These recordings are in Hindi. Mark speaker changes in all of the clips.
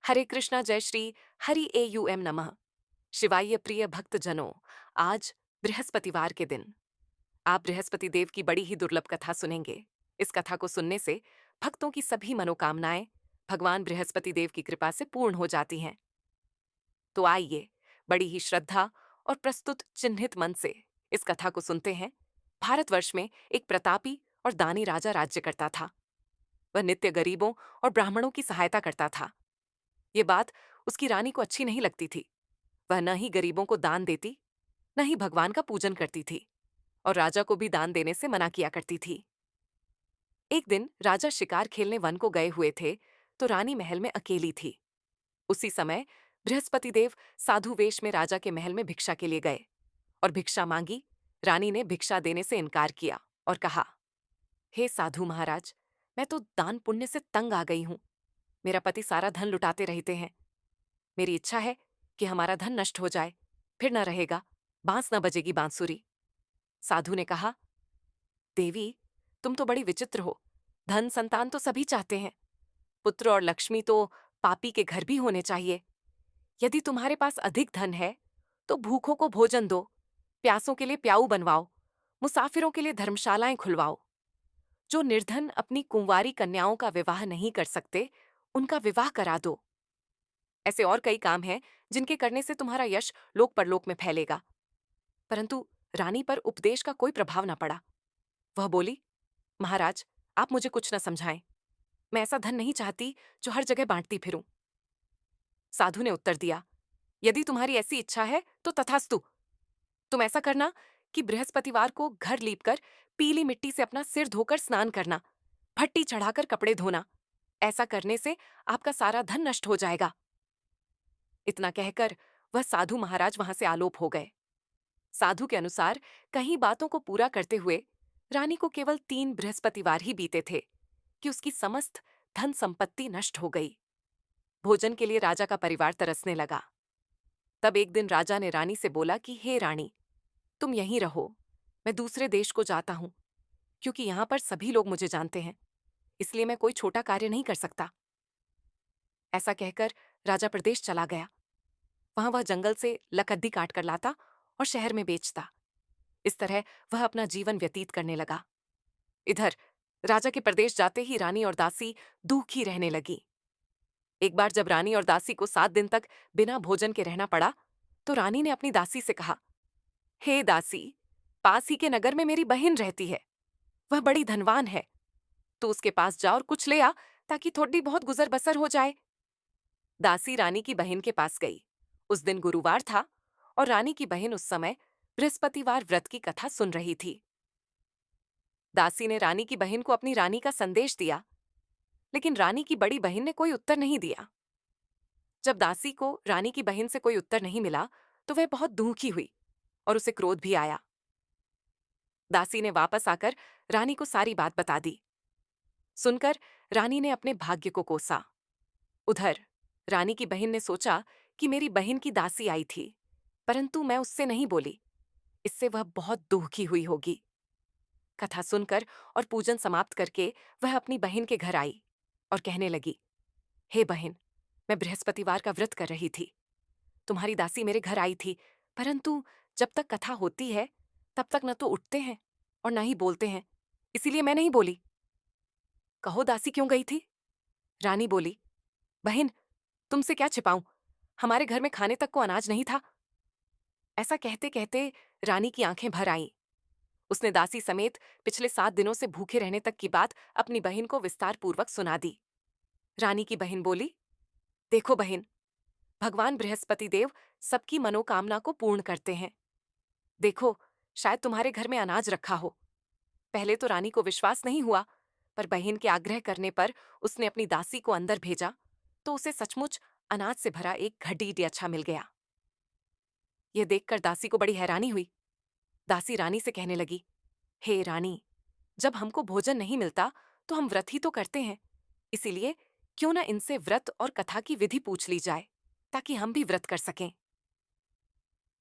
Speaker 1: हरे कृष्णा जय श्री हरि ए यू एम नमः। शिवाय प्रिय भक्तजनों, आज बृहस्पतिवार के दिन आप बृहस्पति देव की बड़ी ही दुर्लभ कथा सुनेंगे। इस कथा को सुनने से भक्तों की सभी मनोकामनाएं भगवान बृहस्पति देव की कृपा से पूर्ण हो जाती हैं। तो आइए बड़ी ही श्रद्धा और प्रस्तुत चिन्हित मन से इस कथा को सुनते हैं। भारतवर्ष में एक प्रतापी और दानी राजा राज्य करता था। वह नित्य गरीबों और ब्राह्मणों की सहायता करता था। ये बात उसकी रानी को अच्छी नहीं लगती थी। वह न ही गरीबों को दान देती, न ही भगवान का पूजन करती थी और राजा को भी दान देने से मना किया करती थी। एक दिन राजा शिकार खेलने वन को गए हुए थे, तो रानी महल में अकेली थी। उसी समय बृहस्पति देव साधु वेश में राजा के महल में भिक्षा के लिए गए और भिक्षा मांगी। रानी ने भिक्षा देने से इनकार किया और कहा, हे साधु महाराज, मैं तो दान पुण्य से तंग आ गई हूं। मेरा पति सारा धन लुटाते रहते हैं। मेरी इच्छा है कि हमारा धन नष्ट हो जाए, फिर न रहेगा, बांस न बजेगी बांसुरी। साधु ने कहा, देवी, तुम तो बड़ी विचित्र हो। धन संतान तो सभी चाहते हैं। पुत्र और लक्ष्मी तो पापी के घर भी होने चाहिए। यदि तुम्हारे पास अधिक धन है तो भूखों को भोजन दो, प्यासों के लिए प्याऊ बनवाओ, मुसाफिरों के लिए धर्मशालाएं खुलवाओ। जो निर्धन अपनी कुंवारी कन्याओं का विवाह नहीं कर सकते, उनका विवाह करा दो। ऐसे और कई काम हैं जिनके करने से तुम्हारा यश लोक परलोक में फैलेगा। परंतु रानी पर उपदेश का कोई प्रभाव न पड़ा। वह बोली, महाराज, आप मुझे कुछ न समझाएं। मैं ऐसा धन नहीं चाहती जो हर जगह बांटती फिरूं। साधु ने उत्तर दिया, यदि तुम्हारी ऐसी इच्छा है तो तथास्तु। तुम ऐसा करना कि बृहस्पतिवार को घर लीपकर पीली मिट्टी से अपना सिर धोकर स्नान करना, भट्टी चढ़ाकर कपड़े धोना। ऐसा करने से आपका सारा धन नष्ट हो जाएगा। इतना कहकर वह साधु महाराज वहां से आलोप हो गए। साधु के अनुसार कहीं बातों को पूरा करते हुए रानी को केवल 3 बृहस्पतिवार ही बीते थे कि उसकी समस्त धन संपत्ति नष्ट हो गई। भोजन के लिए राजा का परिवार तरसने लगा। तब एक दिन राजा ने रानी से बोला कि हे रानी, तुम यहीं रहो, मैं दूसरे देश को जाता हूं, क्योंकि यहां पर सभी लोग मुझे जानते हैं, इसलिए मैं कोई छोटा कार्य नहीं कर सकता। ऐसा कहकर राजा प्रदेश चला गया। वहां वह जंगल से लकद्दी काट कर लाता और शहर में बेचता। इस तरह वह अपना जीवन व्यतीत करने लगा। इधर राजा के प्रदेश जाते ही रानी और दासी दुखी रहने लगी। एक बार जब रानी और दासी को 7 दिन तक बिना भोजन के रहना पड़ा, तो रानी ने अपनी दासी से कहा, हे दासी, पास ही के नगर में मेरी बहन रहती है। वह बड़ी धनवान है। तू उसके पास जा और कुछ ले आ, ताकि थोड़ी बहुत गुजर बसर हो जाए। दासी रानी की बहन के पास गई। उस दिन गुरुवार था और रानी की बहन उस समय बृहस्पतिवार व्रत की कथा सुन रही थी। दासी ने रानी की बहन को अपनी रानी का संदेश दिया, लेकिन रानी की बड़ी बहन ने कोई उत्तर नहीं दिया। जब दासी को रानी की बहन से कोई उत्तर नहीं मिला, तो वह बहुत दुखी हुई और उसे क्रोध भी आया। दासी ने वापस आकर रानी को सारी बात बता दी। सुनकर रानी ने अपने भाग्य को कोसा। उधर रानी की बहन ने सोचा कि मेरी बहन की दासी आई थी, परंतु मैं उससे नहीं बोली, इससे वह बहुत दुखी हुई होगी। कथा सुनकर और पूजन समाप्त करके वह अपनी बहन के घर आई और कहने लगी, हे बहन, मैं बृहस्पतिवार का व्रत कर रही थी। तुम्हारी दासी मेरे घर आई थी, परंतु जब तक कथा होती है तब तक न तो उठते हैं और न ही बोलते हैं, इसीलिए मैं नहीं बोली। कहो दासी क्यों गई थी? रानी बोली, बहन, तुमसे क्या छिपाऊं, हमारे घर में खाने तक को अनाज नहीं था। ऐसा कहते कहते रानी की आंखें भर आईं। उसने दासी समेत पिछले 7 दिनों से भूखे रहने तक की बात अपनी बहन को विस्तार पूर्वक सुना दी। रानी की बहन बोली, देखो बहन, भगवान बृहस्पति देव सबकी मनोकामना को पूर्ण करते हैं। देखो, शायद तुम्हारे घर में अनाज रखा हो। पहले तो रानी को विश्वास नहीं हुआ, पर बहन के आग्रह करने पर उसने अपनी दासी को अंदर भेजा, तो उसे सचमुच अनाज से भरा एक घड़ी अच्छा मिल गया। यह देखकर दासी को बड़ी हैरानी हुई। दासी रानी से कहने लगी, हे रानी, जब हमको भोजन नहीं मिलता तो हम व्रत ही तो करते हैं, इसीलिए क्यों न इनसे व्रत और कथा की विधि पूछ ली जाए, ताकि हम भी व्रत कर सकें।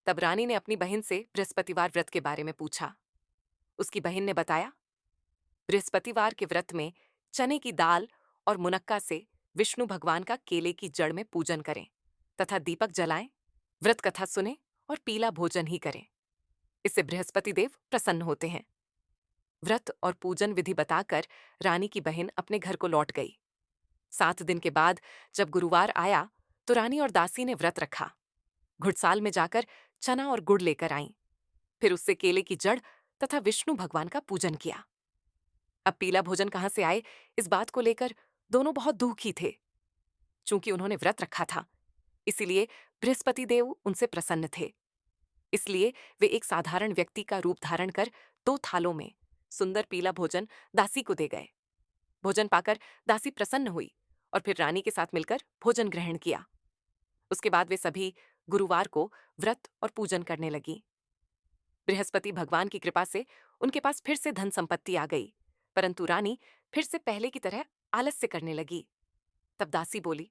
Speaker 1: तब रानी ने अपनी बहन से बृहस्पतिवार व्रत के बारे में पूछा। उसकी बहन ने बताया, बृहस्पतिवार के व्रत में चने की दाल और मुनक्का से विष्णु भगवान का केले की जड़ में पूजन करें तथा दीपक जलाएं, व्रत कथा सुने और पीला भोजन ही करें। इससे बृहस्पति देव प्रसन्न होते हैं। व्रत और पूजन विधि बताकर रानी की बहन अपने घर को लौट गई। 7 दिन के बाद जब गुरुवार आया तो रानी और दासी ने व्रत रखा। घुड़साल में जाकर चना और गुड़ लेकर आईं। फिर उससे केले की जड़ तथा विष्णु भगवान का पूजन किया। अब पीला भोजन कहाँ से आए, इस बात को लेकर दोनों बहुत दुखी थे। चूंकि उन्होंने व्रत रखा था, इसीलिए बृहस्पति देव उनसे प्रसन्न थे। इसलिए वे एक साधारण व्यक्ति का रूप धारण कर 2 थालों में सुंदर पीला भोजन दासी को दे गए। भोजन पाकर दासी प्रसन्न हुई और फिर रानी के साथ मिलकर भोजन ग्रहण किया। उसके बाद वे सभी गुरुवार को व्रत और पूजन करने लगी। बृहस्पति भगवान की कृपा से उनके पास फिर से धन संपत्ति आ गई, परंतु रानी फिर से पहले की तरह आलस्य करने लगी। तब दासी बोली,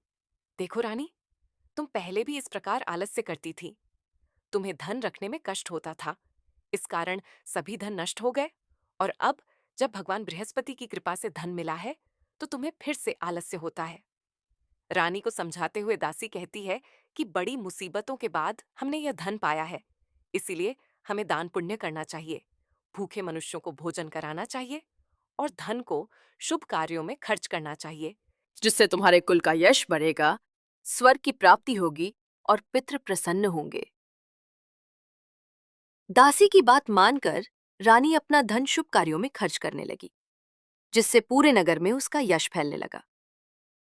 Speaker 1: देखो रानी, तुम पहले भी इस प्रकार आलस्य करती थी। तुम्हें धन रखने में कष्ट होता था, इस कारण सभी धन नष्ट हो गए, और अब जब भगवान बृहस्पति की कृपा से धन मिला है तो तुम्हें फिर से आलस्य होता है। रानी को समझाते हुए दासी कहती है कि बड़ी मुसीबतों के बाद हमने यह धन पाया है, इसीलिए हमें दान पुण्य करना चाहिए, भूखे मनुष्यों को भोजन कराना चाहिए और धन को शुभ कार्यों में खर्च करना चाहिए,
Speaker 2: जिससे तुम्हारे कुल का यश बढ़ेगा, स्वर्ग की प्राप्ति होगी और पितृ प्रसन्न होंगे। दासी की बात मानकर रानी अपना धन शुभ कार्यों में खर्च करने लगी, जिससे पूरे नगर में उसका यश फैलने लगा।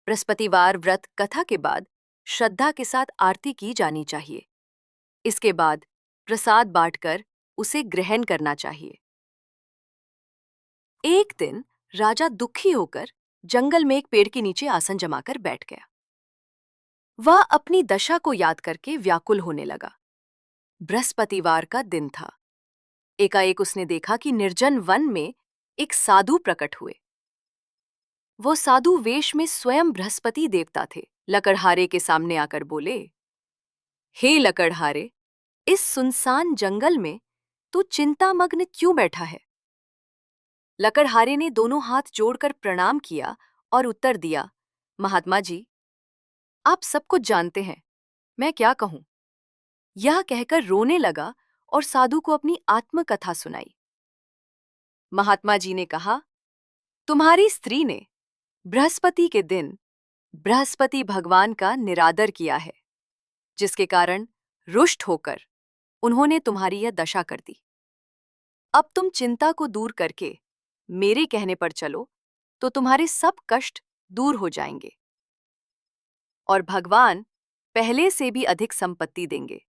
Speaker 2: बृहस्पतिवार व्रत कथा के बाद श्रद्धा के साथ आरती की जानी चाहिए। इसके बाद प्रसाद बांटकर उसे ग्रहण करना चाहिए। एक दिन राजा दुखी होकर जंगल में एक पेड़ के नीचे आसन जमाकर बैठ गया। वह अपनी दशा को याद करके व्याकुल होने लगा। बृहस्पतिवार का दिन था। एकाएक उसने देखा कि निर्जन वन में एक साधु प्रकट हुए। वो साधु वेश में स्वयं बृहस्पति देवता थे। लकड़हारे के सामने आकर बोले, हे लकड़हारे, इस सुनसान जंगल में तू चिंतामग्न क्यों बैठा है? लकड़हारे ने दोनों हाथ जोड़कर प्रणाम किया और उत्तर दिया, महात्मा जी, आप सब कुछ जानते हैं, मैं क्या कहूं? यह कहकर रोने लगा और साधु को अपनी आत्मकथा सुनाई। महात्मा जी ने कहा, तुम्हारी स्त्री ने बृहस्पति के दिन बृहस्पति भगवान का निरादर किया है, जिसके कारण रुष्ट होकर उन्होंने तुम्हारी यह दशा कर दी। अब तुम चिंता को दूर करके मेरे कहने पर चलो तो तुम्हारे सब कष्ट दूर हो जाएंगे और भगवान पहले से भी अधिक संपत्ति देंगे।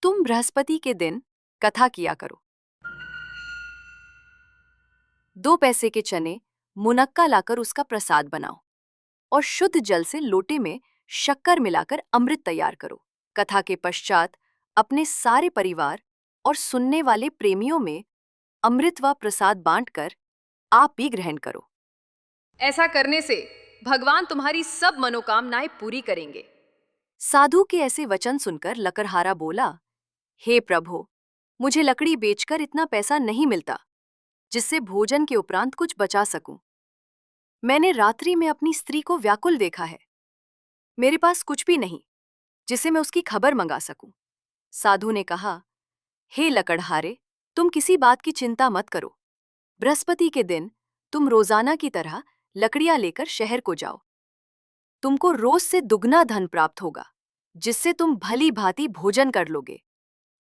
Speaker 2: तुम बृहस्पति के दिन कथा किया करो। 2 पैसे के चने मुनक्का लाकर उसका प्रसाद बनाओ और शुद्ध जल से लोटे में शक्कर मिलाकर अमृत तैयार करो। कथा के पश्चात अपने सारे परिवार और सुनने वाले प्रेमियों में अमृत व प्रसाद बांटकर आप भी ग्रहण करो। ऐसा करने से भगवान तुम्हारी सब मनोकामनाएं पूरी करेंगे। साधु के ऐसे वचन सुनकर लकड़हारा बोला, हे प्रभु, मुझे लकड़ी बेचकर इतना पैसा नहीं मिलता जिससे भोजन के उपरांत कुछ बचा सकूं। मैंने रात्रि में अपनी स्त्री को व्याकुल देखा है। मेरे पास कुछ भी नहीं जिसे मैं उसकी खबर मंगा सकूं। साधु ने कहा, हे लकड़हारे, तुम किसी बात की चिंता मत करो। बृहस्पति के दिन तुम रोजाना की तरह लकड़ियां लेकर शहर को जाओ। तुमको रोज से दुगना धन प्राप्त होगा, जिससे तुम भली भांति भोजन कर लोगे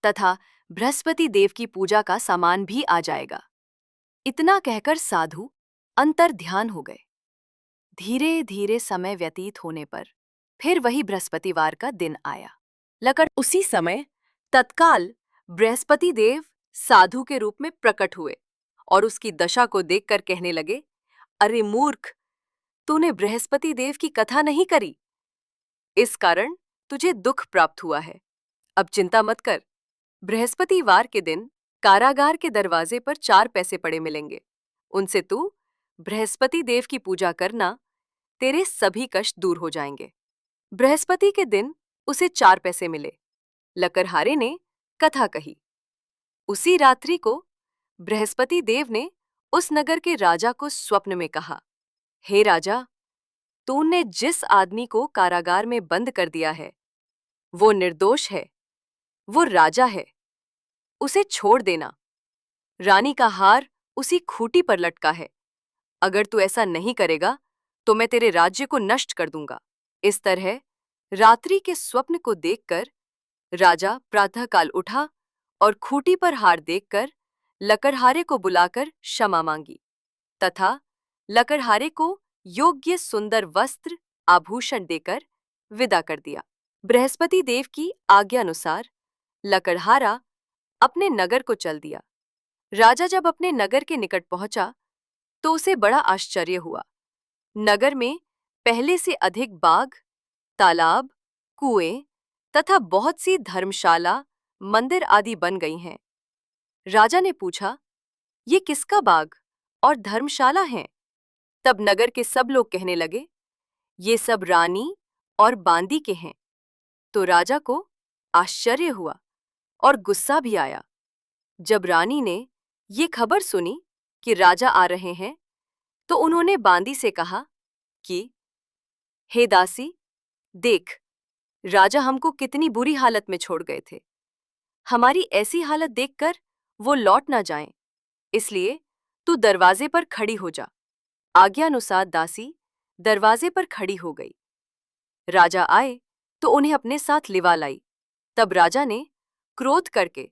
Speaker 2: तथा बृहस्पति देव की पूजा का सामान भी आ जाएगा। इतना कहकर साधु अंतर ध्यान हो गए। धीरे धीरे समय व्यतीत होने पर फिर वही बृहस्पतिवार का दिन आया। उसी समय तत्काल बृहस्पति देव साधु के रूप में प्रकट हुए और उसकी दशा को देखकर कहने लगे, अरे मूर्ख, तूने बृहस्पति देव की कथा नहीं करी, इस कारण तुझे दुख प्राप्त हुआ है। अब चिंता मत कर, बृहस्पतिवार के दिन कारागार के दरवाजे पर 4 पैसे पड़े मिलेंगे। उनसे तू बृहस्पति देव की पूजा करना, तेरे सभी कष्ट दूर हो जाएंगे। बृहस्पति के दिन उसे 4 पैसे मिले। लकड़हारे ने कथा कही। उसी रात्रि को बृहस्पति देव ने उस नगर के राजा को स्वप्न में कहा, हे राजा, तूने जिस आदमी को कारागार में बंद कर दिया है वो निर्दोष है, वो राजा है, उसे छोड़ देना। रानी का हार उसी खूंटी पर लटका है। अगर तू ऐसा नहीं करेगा तो मैं तेरे राज्य को नष्ट कर दूंगा। इस तरह रात्रि के स्वप्न को देखकर राजा प्रातःकाल उठा और खूंटी पर हार देखकर लकड़हारे को बुलाकर क्षमा मांगी तथा लकड़हारे को योग्य सुंदर वस्त्र आभूषण देकर विदा कर दिया। बृहस्पति देव की आज्ञानुसार लकड़हारा अपने नगर को चल दिया। राजा जब अपने नगर के निकट पहुंचा तो उसे बड़ा आश्चर्य हुआ। नगर में पहले से अधिक बाग, तालाब, कुएं तथा बहुत सी धर्मशाला, मंदिर आदि बन गई हैं। राजा ने पूछा, ये किसका बाग और धर्मशाला है? तब नगर के सब लोग कहने लगे, ये सब रानी और बांदी के हैं। तो राजा को आश्चर्य हुआ और गुस्सा भी आया। जब रानी ने ये खबर सुनी कि राजा आ रहे हैं तो उन्होंने बांदी से कहा कि हे दासी, देख, राजा हमको कितनी बुरी हालत में छोड़ गए थे। हमारी ऐसी हालत देखकर वो लौट ना जाएं, इसलिए तू दरवाजे पर खड़ी हो जा। आज्ञानुसार दासी दरवाजे पर खड़ी हो गई। राजा आए तो उन्हें अपने साथ लिवा लाई। तब राजा ने क्रोध करके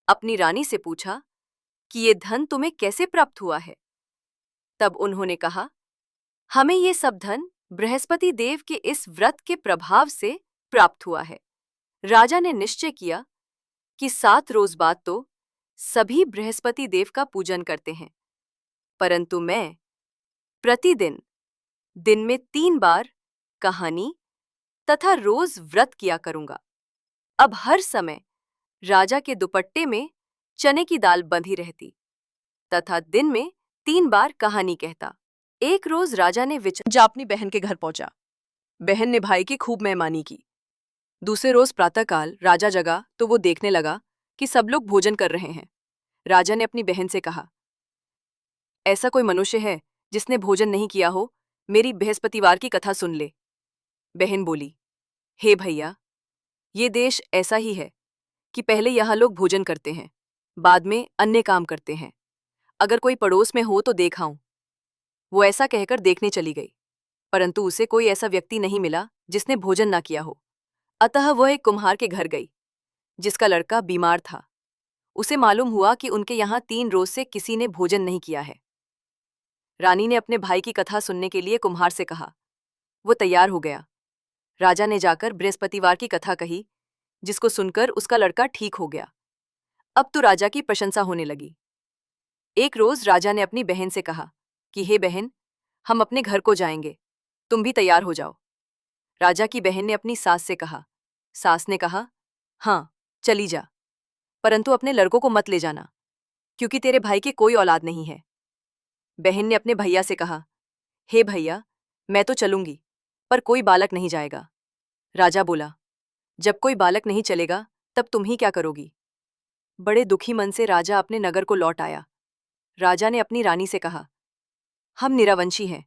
Speaker 2: अपनी रानी से पूछा कि ये धन तुम्हें कैसे प्राप्त हुआ है? तब उन्होंने कहा, हमें ये सब धन बृहस्पति देव के इस व्रत के प्रभाव से प्राप्त हुआ है। राजा ने निश्चय किया कि 7 रोज बाद तो सभी बृहस्पति देव का पूजन करते हैं, परंतु मैं प्रतिदिन दिन में 3 बार कहानी तथा रोज व्रत किया करूंगा। अब हर समय राजा के दुपट्टे में चने की दाल बंधी रहती तथा दिन में 3 बार कहानी कहता। एक रोज राजा ने जा अपनी बहन के घर पहुंचा। बहन ने भाई की खूब मेहमानी की। दूसरे रोज प्रातःकाल राजा जगा तो वो देखने लगा कि सब लोग भोजन कर रहे हैं। राजा ने अपनी बहन से कहा, ऐसा कोई मनुष्य है जिसने भोजन नहीं किया हो? मेरी बृहस्पतिवार की कथा सुन ले। बहन बोली, हे भैया, ये देश ऐसा ही है कि पहले यहाँ लोग भोजन करते हैं, बाद में अन्य काम करते हैं। अगर कोई पड़ोस में हो तो देखाऊं। वो ऐसा कहकर देखने चली गई, परंतु उसे कोई ऐसा व्यक्ति नहीं मिला जिसने भोजन ना किया हो। अतः वह एक कुम्हार के घर गई जिसका लड़का बीमार था। उसे मालूम हुआ कि उनके यहाँ 3 रोज से किसी ने भोजन नहीं किया है। रानी ने अपने भाई की कथा सुनने के लिए कुम्हार से कहा। वो तैयार हो गया। राजा ने जाकर बृहस्पतिवार की कथा कही, जिसको सुनकर उसका लड़का ठीक हो गया। अब तो राजा की प्रशंसा होने लगी। एक रोज राजा ने अपनी बहन से कहा कि हे बहन, हम अपने घर को जाएंगे, तुम भी तैयार हो जाओ। राजा की बहन ने अपनी सास से कहा। सास ने कहा, हाँ, चली जा, परंतु अपने लड़कों को मत ले जाना, क्योंकि तेरे भाई के कोई औलाद नहीं है। बहन ने अपने भैया से कहा, हे भैया, मैं तो चलूंगी, पर कोई बालक नहीं जाएगा। राजा बोला, जब कोई बालक नहीं चलेगा तब तुम ही क्या करोगी? बड़े दुखी मन से राजा अपने नगर को लौट आया। राजा ने अपनी रानी से कहा, हम निरावंशी हैं,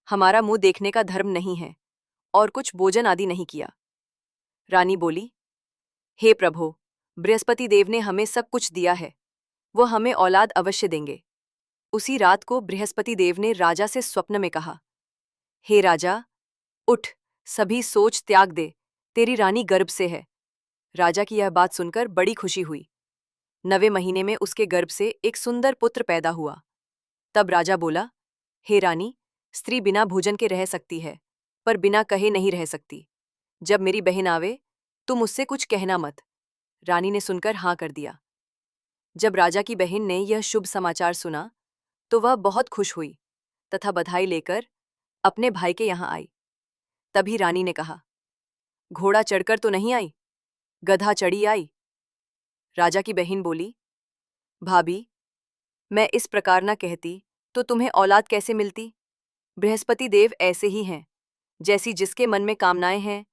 Speaker 2: हमारा मुंह देखने का धर्म नहीं है और कुछ भोजन आदि नहीं किया। रानी बोली, हे प्रभो, बृहस्पति देव ने हमें सब कुछ दिया है, वो हमें औलाद अवश्य देंगे। उसी रात को बृहस्पति देव ने राजा से स्वप्न में कहा, हे राजा, उठ, सभी सोच त्याग दे, तेरी रानी गर्भ से है। राजा की यह बात सुनकर बड़ी खुशी हुई। 9वें महीने में उसके गर्भ से एक सुंदर पुत्र पैदा हुआ। तब राजा बोला, हे रानी, स्त्री बिना भोजन के रह सकती है, पर बिना कहे नहीं रह सकती। जब मेरी बहन आवे तुम उससे कुछ कहना मत। रानी ने सुनकर हाँ कर दिया। जब राजा की बहन ने यह शुभ समाचार सुना तो वह बहुत खुश हुई तथा बधाई लेकर अपने भाई के यहाँ आई। तभी रानी ने कहा, घोड़ा चढ़कर तो नहीं आई, गधा चढ़ी आई। राजा की बहन बोली, भाभी, मैं इस प्रकार न कहती तो तुम्हें औलाद कैसे मिलती? बृहस्पति देव ऐसे ही हैं, जैसी जिसके मन में कामनाएं हैं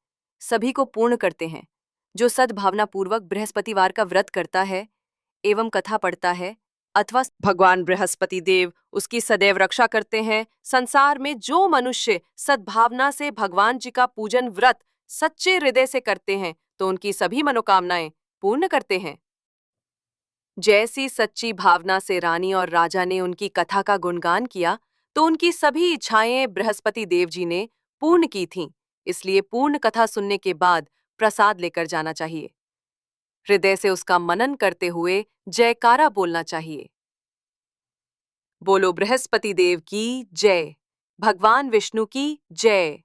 Speaker 2: सभी को पूर्ण करते हैं। जो सद्भावनापूर्वक बृहस्पतिवार का व्रत करता है एवं कथा पढ़ता है अथवा भगवान बृहस्पति देव उसकी सदैव रक्षा करते हैं। संसार में जो मनुष्य सद्भावना से भगवान जी का पूजन व्रत सच्चे हृदय से करते हैं तो उनकी सभी मनोकामनाएं पूर्ण करते हैं। जैसी सच्ची भावना से रानी और राजा ने उनकी कथा का गुणगान किया तो उनकी सभी इच्छाएं बृहस्पति देव जी ने पूर्ण की थीं। इसलिए पूर्ण कथा सुनने के बाद प्रसाद लेकर जाना चाहिए। हृदय से उसका मनन करते हुए जयकारा बोलना चाहिए। बोलो बृहस्पति देव की जय, भगवान विष्णु की जय।